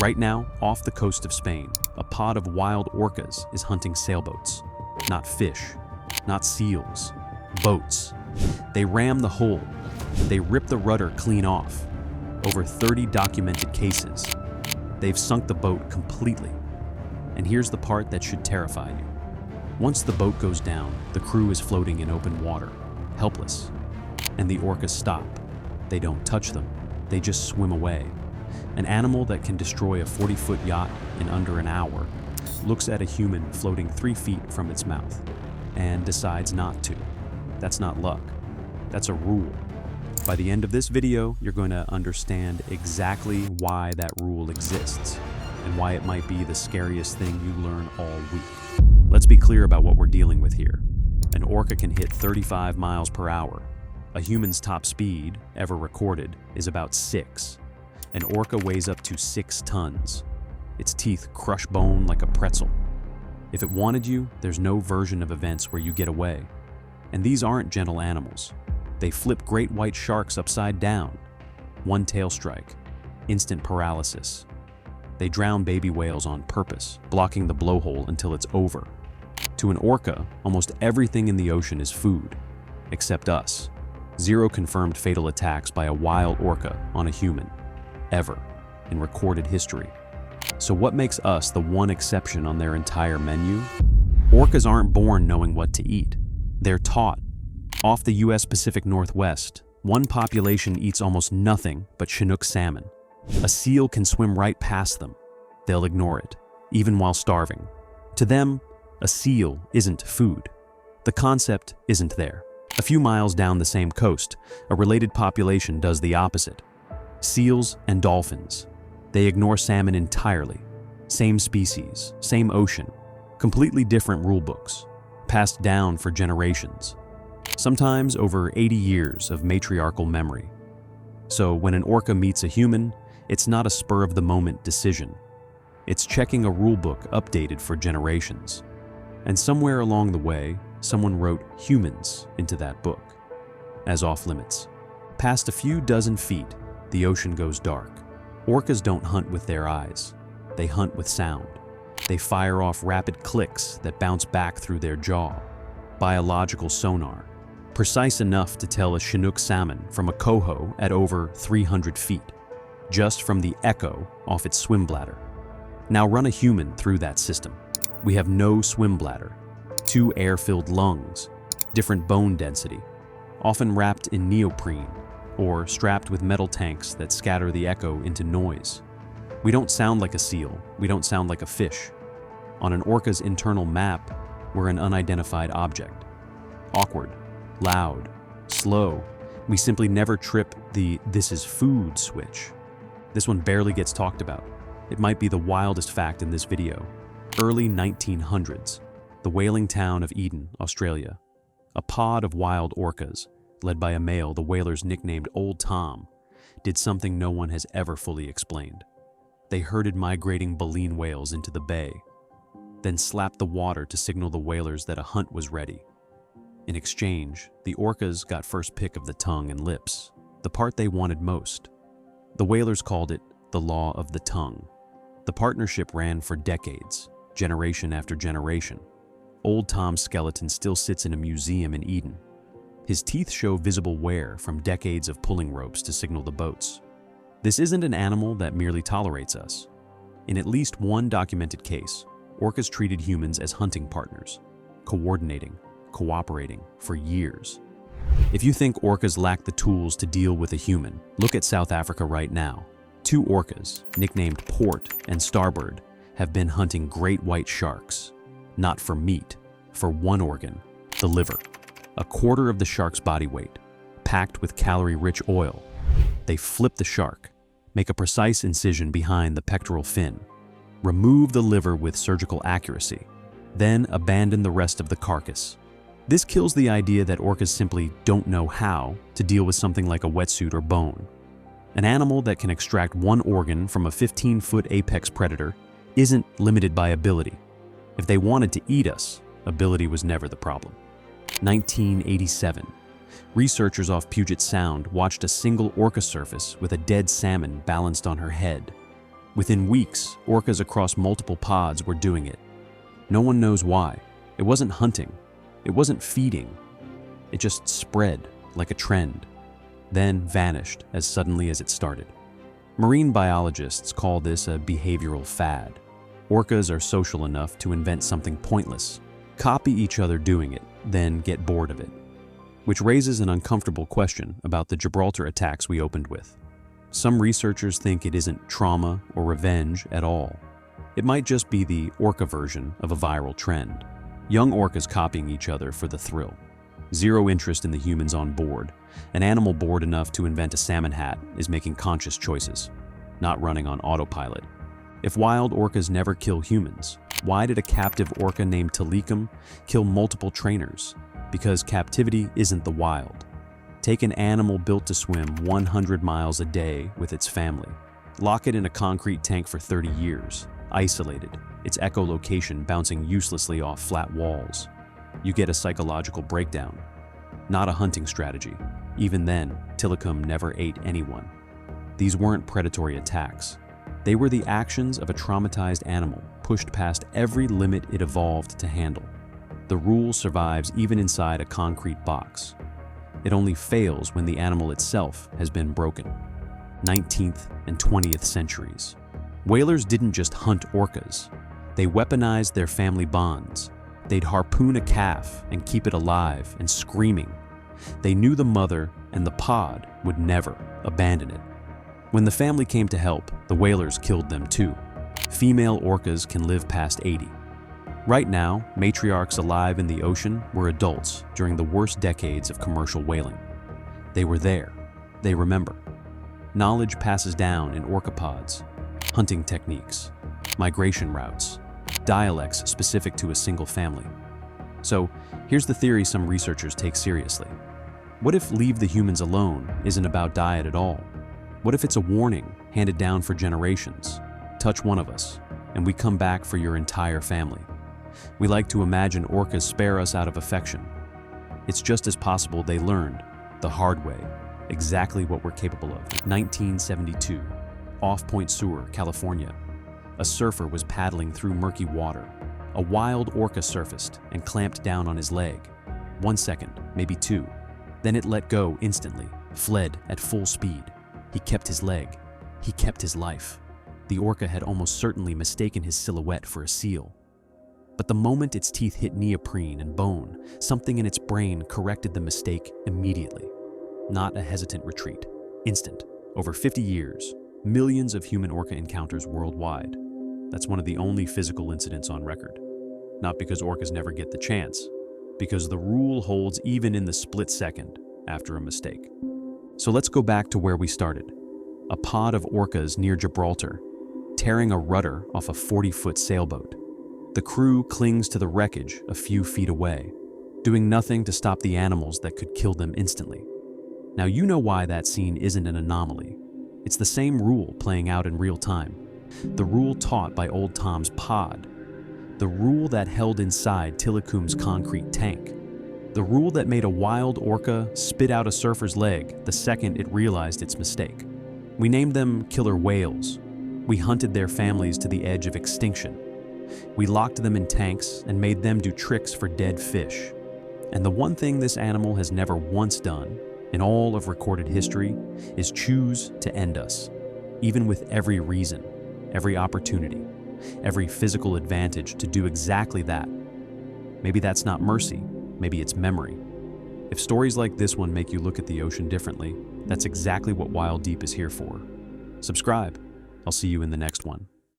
Right now, off the coast of Spain, a pod of wild orcas is hunting sailboats. Not fish, not seals, boats. They ram the hull. They rip the rudder clean off. Over 30 documented cases. They've sunk the boat completely. And here's the part that should terrify you. Once the boat goes down, the crew is floating in open water, helpless. And the orcas stop. They don't touch them. They just swim away. An animal that can destroy a 40-foot yacht in under an hour looks at a human floating 3 feet from its mouth and decides not to. That's not luck. That's a rule. By the end of this video, you're going to understand exactly why that rule exists and why it might be the scariest thing you learn all week. Let's be clear about what we're dealing with here. An orca can hit 35 miles per hour. A human's top speed, ever recorded, is about 6. An orca weighs up to 6 tons. Its teeth crush bone like a pretzel. If it wanted you, there's no version of events where you get away. And these aren't gentle animals. They flip great white sharks upside down. One tail strike, instant paralysis. They drown baby whales on purpose, blocking the blowhole until it's over. To an orca, almost everything in the ocean is food, except us. 0 confirmed fatal attacks by a wild orca on a human, ever, in recorded history. So what makes us the one exception on their entire menu? Orcas aren't born knowing what to eat. They're taught. Off the US Pacific Northwest, one population eats almost nothing but Chinook salmon. A seal can swim right past them. They'll ignore it, even while starving. To them, a seal isn't food. The concept isn't there. A few miles down the same coast, a related population does the opposite. Seals and dolphins. They ignore salmon entirely. Same species, same ocean, completely different rule books, passed down for generations. Sometimes over 80 years of matriarchal memory. So when an orca meets a human, it's not a spur-of-the-moment decision. It's checking a rulebook updated for generations. And somewhere along the way, someone wrote humans into that book as off-limits. Past a few dozen feet, the ocean goes dark. Orcas don't hunt with their eyes. They hunt with sound. They fire off rapid clicks that bounce back through their jaw. Biological sonar. Precise enough to tell a Chinook salmon from a coho at over 300 feet, just from the echo off its swim bladder. Now run a human through that system. We have no swim bladder, 2 air-filled lungs, different bone density, often wrapped in neoprene or strapped with metal tanks that scatter the echo into noise. We don't sound like a seal, we don't sound like a fish. On an orca's internal map, we're an unidentified object. Awkward. Loud, slow. We simply never trip the "this is food" switch. This one barely gets talked about. It might be the wildest fact in this video. Early 1900s, the whaling town of Eden, Australia. A pod of wild orcas, led by a male the whalers nicknamed Old Tom, did something no one has ever fully explained. They herded migrating baleen whales into the bay, then slapped the water to signal the whalers that a hunt was ready. In exchange, the orcas got first pick of the tongue and lips, the part they wanted most. The whalers called it the law of the tongue. The partnership ran for decades, generation after generation. Old Tom's skeleton still sits in a museum in Eden. His teeth show visible wear from decades of pulling ropes to signal the boats. This isn't an animal that merely tolerates us. In at least one documented case, orcas treated humans as hunting partners, coordinating, cooperating for years. If you think orcas lack the tools to deal with a human, look at South Africa right now. 2 orcas, nicknamed Port and Starbird, have been hunting great white sharks. Not for meat, for one organ, the liver. A quarter of the shark's body weight, packed with calorie-rich oil. They flip the shark, make a precise incision behind the pectoral fin, remove the liver with surgical accuracy, then abandon the rest of the carcass. This kills the idea that orcas simply don't know how to deal with something like a wetsuit or bone. An animal that can extract one organ from a 15-foot apex predator isn't limited by ability. If they wanted to eat us, ability was never the problem. 1987. Researchers off Puget Sound watched a single orca surface with a dead salmon balanced on her head. Within weeks, orcas across multiple pods were doing it. No one knows why. It wasn't hunting. It wasn't feeding. It just spread like a trend, then vanished as suddenly as it started. Marine biologists call this a behavioral fad. Orcas are social enough to invent something pointless, copy each other doing it, then get bored of it. Which raises an uncomfortable question about the Gibraltar attacks we opened with. Some researchers think it isn't trauma or revenge at all. It might just be the orca version of a viral trend. Young orcas copying each other for the thrill. Zero interest in the humans on board. An animal bored enough to invent a salmon hat is making conscious choices, not running on autopilot. If wild orcas never kill humans, why did a captive orca named Tilikum kill multiple trainers? Because captivity isn't the wild. Take an animal built to swim 100 miles a day with its family. Lock it in a concrete tank for 30 years, isolated, its echolocation bouncing uselessly off flat walls. You get a psychological breakdown, not a hunting strategy. Even then, Tilikum never ate anyone. These weren't predatory attacks. They were the actions of a traumatized animal pushed past every limit it evolved to handle. The rule survives even inside a concrete box. It only fails when the animal itself has been broken. 19th and 20th centuries. Whalers didn't just hunt orcas. They weaponized their family bonds. They'd harpoon a calf and keep it alive and screaming. They knew the mother and the pod would never abandon it. When the family came to help, the whalers killed them too. Female orcas can live past 80. Right now, matriarchs alive in the ocean were adults during the worst decades of commercial whaling. They were there. They remember. Knowledge passes down in orca pods, hunting techniques, migration routes, dialects specific to a single family. So, here's the theory some researchers take seriously. What if leave the humans alone isn't about diet at all? What if it's a warning handed down for generations? Touch one of us, and we come back for your entire family. We like to imagine orcas spare us out of affection. It's just as possible they learned, the hard way, exactly what we're capable of. 1972, off Point Sur, California. A surfer was paddling through murky water. A wild orca surfaced and clamped down on his leg. 1 second, maybe 2. Then it let go instantly, fled at full speed. He kept his leg. He kept his life. The orca had almost certainly mistaken his silhouette for a seal. But the moment its teeth hit neoprene and bone, something in its brain corrected the mistake immediately. Not a hesitant retreat. Instant. Over 50 years, millions of human orca encounters worldwide. That's one of the only physical incidents on record. Not because orcas never get the chance, because the rule holds even in the split second after a mistake. So let's go back to where we started. A pod of orcas near Gibraltar, tearing a rudder off a 40-foot sailboat. The crew clings to the wreckage a few feet away, doing nothing to stop the animals that could kill them instantly. Now you know why that scene isn't an anomaly. It's the same rule playing out in real time. The rule taught by old Tom's pod. The rule that held inside Tilikum's concrete tank. The rule that made a wild orca spit out a surfer's leg the second it realized its mistake. We named them killer whales. We hunted their families to the edge of extinction. We locked them in tanks and made them do tricks for dead fish. And the one thing this animal has never once done, in all of recorded history, is choose to end us, even with every reason, every opportunity, every physical advantage to do exactly that. Maybe that's not mercy, maybe it's memory. If stories like this one make you look at the ocean differently, that's exactly what Wild Deep is here for. Subscribe. I'll see you in the next one.